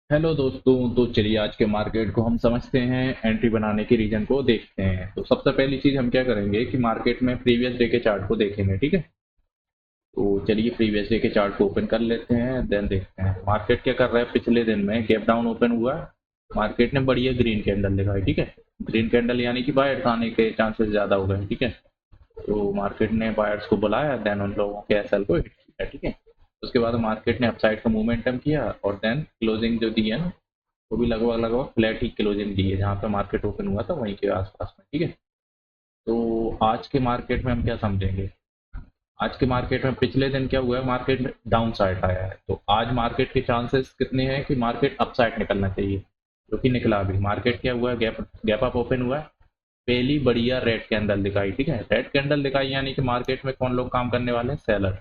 Hello दोस्तों। तो चलिए आज के मार्केट को हम समझते हैं, एंट्री बनाने के रीजन को देखते हैं। तो सबसे पहली चीज हम क्या करेंगे कि मार्केट में प्रीवियस डे के चार्ट को देखेंगे, ठीक है। तो चलिए प्रीवियस डे के चार्ट को ओपन कर लेते हैं, देन देखते हैं मार्केट क्या कर रहा है। पिछले दिन में गैप डाउन ओपन हुआ है, मार्केट ने बढ़िया ग्रीन कैंडल दिखाई, ठीक है। ग्रीन कैंडल यानी कि बायर्स आने के चांसेस ज्यादा हो गए, ठीक है। तो मार्केट ने बायर्स को बुलाया, देन उन लोगों के एसएल को हिट किया, ठीक है। उसके बाद मार्केट ने अपसाइड का मोमेंटम किया और देन क्लोजिंग जो दी है ना, वो भी लगभग लगभग फ्लैट ही क्लोजिंग दी है, जहाँ पे मार्केट ओपन हुआ था वहीं के आसपास में, ठीक है। तो आज के मार्केट में हम क्या समझेंगे। आज के मार्केट में पिछले दिन क्या हुआ है, मार्केट डाउन साइड आया है। तो आज मार्केट के चांसेस कितने हैं कि मार्केट अप साइड निकलना चाहिए, जो कि निकला भी। मार्केट क्या हुआ है, गैप गैप अप ओपन हुआ है। पहली बढ़िया रेड कैंडल दिखाई, ठीक है। रेड कैंडल दिखाई यानी कि मार्केट में कौन लोग काम करने वाले हैं, सेलर,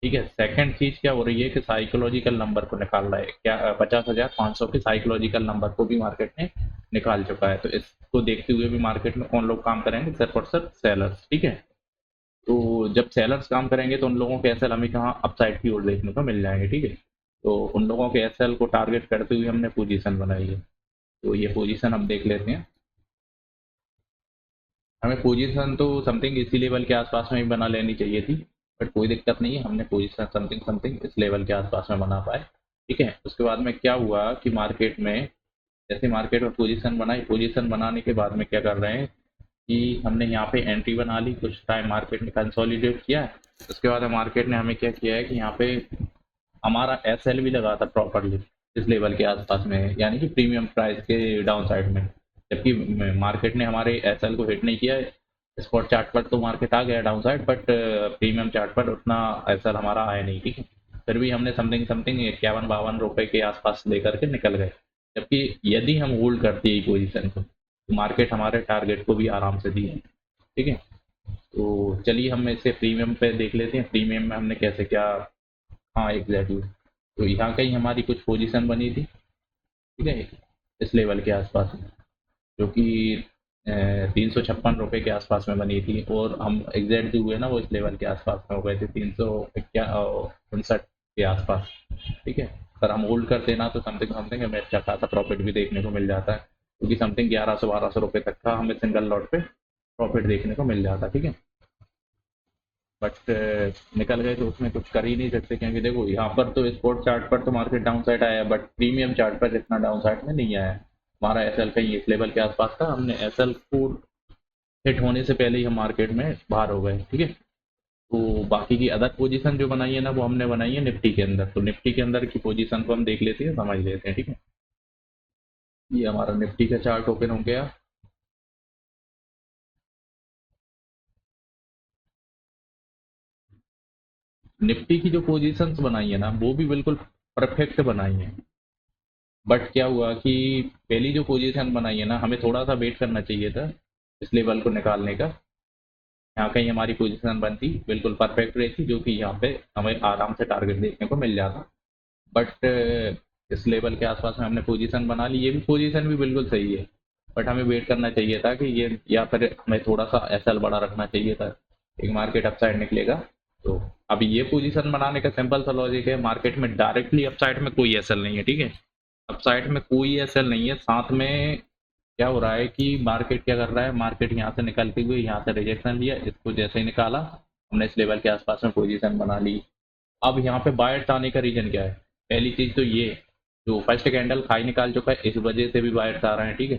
ठीक है। सेकंड चीज क्या हो रही है कि साइकोलॉजिकल नंबर को निकाल रहा है, क्या 50,500 के साइकोलॉजिकल नंबर को भी मार्केट ने निकाल चुका है। तो इसको देखते हुए भी मार्केट में कौन लोग काम करेंगे, सिर्फ और सिर्फ सेलर्स, ठीक है। तो जब सेलर्स काम करेंगे तो उन लोगों के एसएल हमें कहाँ अपसाइड की ओर देखने को मिल जाएंगे, ठीक है। तो उन लोगों के एसएल को टारगेट करते हुए हमने पोजीशन बनाई है। तो ये पोजीशन हम देख लेते हैं। हमें पोजीशन तो समथिंग इसी लेवल के आसपास में ही बना लेनी चाहिए थी, बट कोई दिक्कत नहीं है, हमने पोजीशन समथिंग समथिंग इस लेवल के आसपास में बना पाए, ठीक है। उसके बाद में क्या हुआ कि मार्केट में, जैसे मार्केट में पोजीशन बनाई, पोजीशन बनाने के बाद में क्या कर रहे हैं कि हमने यहाँ पे एंट्री बना ली, कुछ टाइम मार्केट ने कंसोलिडेट किया है। उसके बाद मार्केट ने हमें क्या किया है कि यहाँ पे हमारा एसएल भी लगा था प्रॉपरली इस लेवल के आसपास में, यानी कि प्रीमियम प्राइस के डाउन साइड में। जबकि मार्केट ने हमारे एसएल को हिट नहीं किया है। स्पॉट चार्ट पर तो मार्केट आ गया down side, but premium chart पर उतना एसएल हमारा आया नहीं, ठीक है। फिर भी हमने समथिंग समथिंग 51-52 रुपए के आसपास लेकर के निकल गए। जबकि यदि हम होल्ड करते हैं पोजीशन को तो मार्केट हमारे टारगेट को भी आराम से दी है, ठीक है। तो चलिए हम इसे प्रीमियम पे देख लेते हैं, प्रीमियम में हमने कैसे क्या। हाँ एग्जैक्टली। तो यहाँ कहीं हमारी कुछ पोजीशन बनी थी, ठीक है, इस लेवल के आसपास में, जो कि 356 रुपये के आसपास में बनी थी। और हम एग्जैक्ट जो हुए ना, वो इस लेवल के आसपास में हो गए थे, 359 के आसपास, ठीक है। अगर हम होल्ड करते ना तो समथिंग समथिंग हमें अच्छा खासा प्रॉफिट भी देखने को मिल जाता है, क्योंकि समथिंग 1100-1200 रुपये तक का हमें सिंगल लॉट पे प्रॉफिट देखने को मिल जाता, ठीक है। बट निकल गए तो उसमें कुछ कर ही नहीं सकते, क्योंकि देखो यहाँ पर तो स्पोर्ट चार्ट पर तो मार्केट डाउन साइड आया, बट प्रीमियम चार्ट पर इतना डाउन साइड में नहीं आया। हमारा एसएल कहीं इस लेवल के आसपास था, हमने एसएल को हिट होने से पहले ही हम मार्केट में बाहर हो गए, ठीक है। तो बाकी की अदर पोजीशन जो बनाई है ना, वो हमने बनाई है निफ्टी के अंदर। तो निफ्टी के अंदर की पोजीशन को हम देख लेते हैं, समझ लेते हैं, ठीक है। ये हमारा निफ्टी का चार्ट ओपन हो गया। निफ्टी की जो पोजीशंस बनाई है ना, वो भी बिल्कुल परफेक्ट बनाई है। बट क्या हुआ कि पहली जो पोजीशन बनाई है ना, हमें थोड़ा सा वेट करना चाहिए था इस लेवल को निकालने का। यहाँ कहीं हमारी पोजीशन बनती बिल्कुल परफेक्ट रहती, जो कि यहाँ पे हमें आराम से टारगेट देखने को मिल जाता। बट इस लेवल के आसपास में हमने पोजीशन बना ली, ये भी पोजीशन भी बिल्कुल सही है। बट हमें वेट करना चाहिए था कि ये, या फिर हमें थोड़ा सा एसएल बड़ा रखना चाहिए था। एक मार्केट अपसाइड निकलेगा। तो अभी ये पोजीशन बनाने का सिंपल सा लॉजिक है, मार्केट में डायरेक्टली अपसाइड में कोई एसएल नहीं है, ठीक है। अपसाइड में कोई एसएल नहीं है, साथ में क्या हो रहा है कि मार्केट क्या कर रहा है, मार्केट यहाँ से निकलते हुए यहाँ से रिजेक्शन लिया, इसको जैसे ही निकाला हमने इस लेवल के आसपास में पोजीशन बना ली। अब यहाँ पे बायर्स आने का रीजन क्या है। पहली चीज तो ये, जो फर्स्ट कैंडल खाई निकाल चुका है, इस वजह से भी बायर्स आ रहे हैं, ठीक है।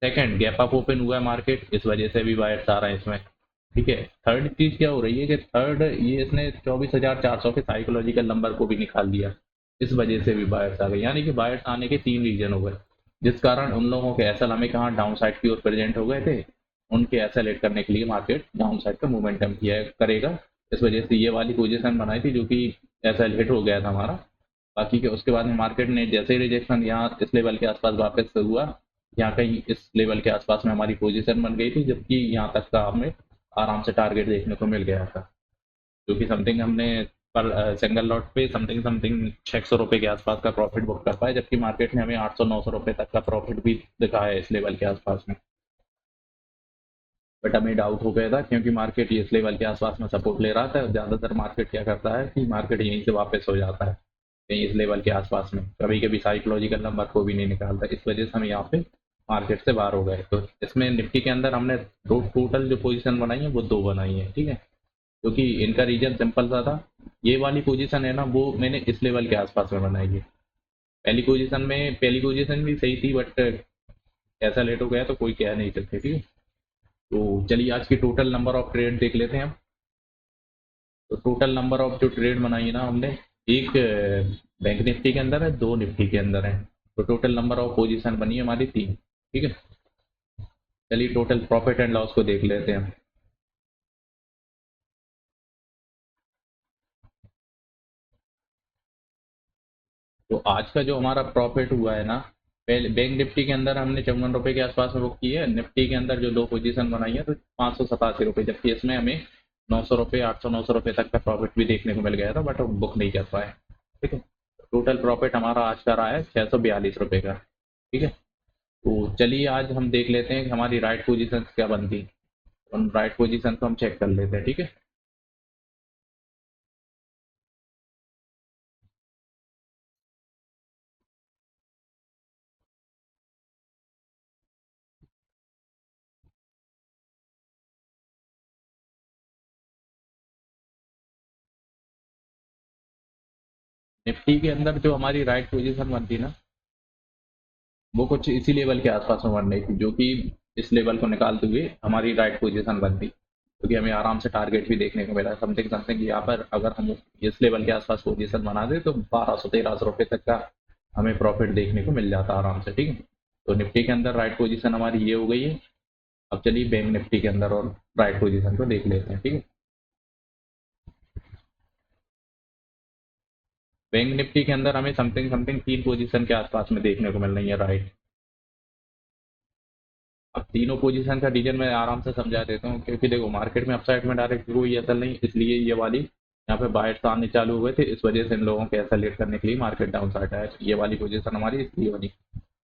सेकंड, गैप अप ओपन हुआ है मार्केट, इस वजह से भी बायर्स आ रहे हैं इसमें, ठीक है। थर्ड चीज क्या हो रही है कि थर्ड, ये इसने 24,400 के साइकोलॉजिकल नंबर को भी निकाल दिया, इस वजह से भी बायर्स आ गए। यानी कि बायर्स आने के तीन रीजन हो गए, जिस कारण उन लोगों के एसएल हमें कहाँ डाउन साइड की ओर प्रेजेंट हो गए थे। उनके एसएल हिट करने के लिए मार्केट डाउन साइड का मूवमेंटम किया करेगा। इस वजह से ये वाली पोजीशन बनाई थी, जो कि एसएल हिट हो गया था हमारा। बाकी के उसके बाद में मार्केट ने जैसे ही रिजेक्शन यहाँ इस लेवल के आसपास वापस से हुआ, यहाँ कहीं इस लेवल के आसपास में हमारी पोजीशन बन गई थी, जबकि यहाँ तक का हमें आराम से टारगेट देखने को मिल गया था, जो कि समथिंग हमने पर सिंगल लॉट पे समथिंग समथिंग 600 रुपये के आसपास का प्रॉफिट बुक कर पाए, जबकि मार्केट ने हमें 800-900 रुपये तक का प्रॉफिट भी दिखाया है इस लेवल के आसपास में। बट हमें डाउट हो गया था, क्योंकि मार्केट इस लेवल के आसपास में सपोर्ट ले रहा था। ज़्यादातर मार्केट क्या करता है कि मार्केट यहीं से वापस हो जाता है, कहीं इस लेवल के आसपास में, कभी कभी साइकोलॉजिकल नंबर को भी नहीं निकालता, इस वजह से हम यहाँ पे मार्केट से बाहर हो गए। तो इसमें निफ्टी के अंदर हमने टोटल जो पोजीशन बनाई है वो 2 बनाई है, ठीक है, क्योंकि इनका रीजन सिंपल सा था। ये वाली पोजीशन है ना, वो मैंने इस लेवल के आसपास में बनाई है। पहली पोजीशन भी सही थी, बट ऐसा लेट हो गया तो कोई कह नहीं सकते, ठीक है। तो चलिए आज की टोटल नंबर ऑफ ट्रेड देख लेते हैं हम। तो टोटल नंबर ऑफ जो ट्रेड बनाई है ना हमने, एक बैंक निफ्टी के अंदर है, 2 निफ्टी के अंदर है। तो टोटल नंबर ऑफ पोजीशन बनी है हमारी 3, ठीक है। चलिए टोटल प्रॉफिट एंड लॉस को देख लेते हैं। तो आज का जो हमारा प्रॉफिट हुआ है ना, पहले बैंक निफ्टी के अंदर हमने 54 रुपये के आसपास में बुक की है। निफ्टी के अंदर जो 2 पोजीशन बनाई है तो 587 रुपये, जबकि इसमें हमें 900 रुपये, 800-900 रुपये तक का प्रॉफिट भी देखने को मिल गया था, बट हम बुक नहीं कर पाए, ठीक है। टोटल प्रॉफिट हमारा आज का रहा है 642 रुपये का, ठीक है। तो चलिए आज हम देख लेते हैं कि हमारी राइट पोजीशन क्या बनती। उन राइट पोजीशन को हम चेक कर लेते हैं, ठीक है। निफ्टी के अंदर जो हमारी राइट पोजीशन बनती ना, वो कुछ इसी लेवल के आसपास में बन रही थी, जो कि इस लेवल को निकालते हुए हमारी राइट पोजीशन बनती, क्योंकि हमें आराम से टारगेट भी देखने को मिला। समथिंग समथिंग यहाँ पर अगर हम इस लेवल के आसपास पोजीशन बना दे तो 1200-1300 रुपये तक का हमें प्रॉफिट देखने को मिल जाता आराम से, ठीक है। तो निफ्टी के अंदर राइट पोजीशन हमारी ये हो गई है। अब चलिए बैंक निफ्टी के अंदर और राइट पोजीशन को देख लेते हैं, ठीक है। बैंक निफ्टी के अंदर हमें समथिंग समथिंग 3 पोजीशन के आसपास में देखने को मिल रही है राइट। अब तीनों पोजीशन का रीजन मैं आराम से समझा देता हूँ, क्योंकि देखो मार्केट में अपसाइड में डायरेक्ट कोई असर नहीं, इसलिए ये वाली यहाँ पे बायर्स आने चालू हुए थे, इस वजह से इन लोगों के ऐसा लेट करने के लिए मार्केट डाउन साइड आया। ये वाली पोजीशन हमारी इसलिए बनी।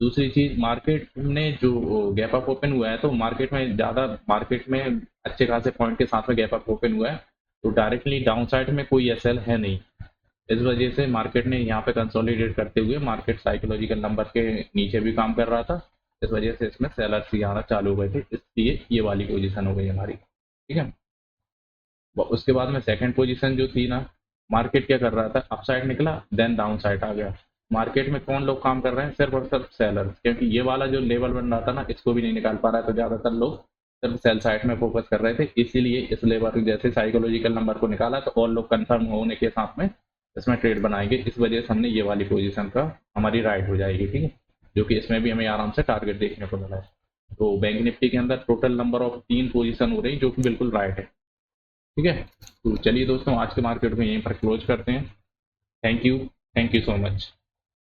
दूसरी चीज, मार्केट में जो गैप अप ओपन हुआ है, तो मार्केट में अच्छे खासे पॉइंट के साथ में गैप अप ओपन हुआ है, तो डायरेक्टली डाउन साइड में कोई एसएल है नहीं। इस वजह से मार्केट ने यहाँ पे कंसोलिडेट करते हुए मार्केट साइकोलॉजिकल नंबर के नीचे भी काम कर रहा था, इस वजह से इसमें सेलर्स ही आना चालू हो गए थे, इसलिए ये वाली पोजीशन हो गई हमारी, ठीक है। उसके बाद में सेकंड पोजीशन जो थी ना, मार्केट क्या कर रहा था, अप साइड निकला देन डाउन साइड आ गया। मार्केट में कौन लोग काम कर रहे हैं, सिर्फ और सिर्फ सेलर्स, क्योंकि ये वाला जो लेवल बन रहा था ना, इसको भी नहीं निकाल पा रहा है, तो ज्यादातर लोग सिर्फ सेल साइड में फोकस कर रहे थे, इसीलिए इस लेवल जैसे साइकोलॉजिकल नंबर को निकाला तो और लोग कंफर्म होने के साथ में इसमें ट्रेड बनाएंगे, इस वजह से हमने ये वाली पोजीशन का हमारी राइट हो जाएगी, ठीक है, जो कि इसमें भी हमें आराम से टारगेट देखने को मिला है। तो बैंक निफ्टी के अंदर टोटल नंबर ऑफ 3 पोजीशन हो रही, जो कि बिल्कुल राइट है, ठीक है। तो चलिए दोस्तों, आज के मार्केट में यहीं पर क्लोज करते हैं। Thank you so much.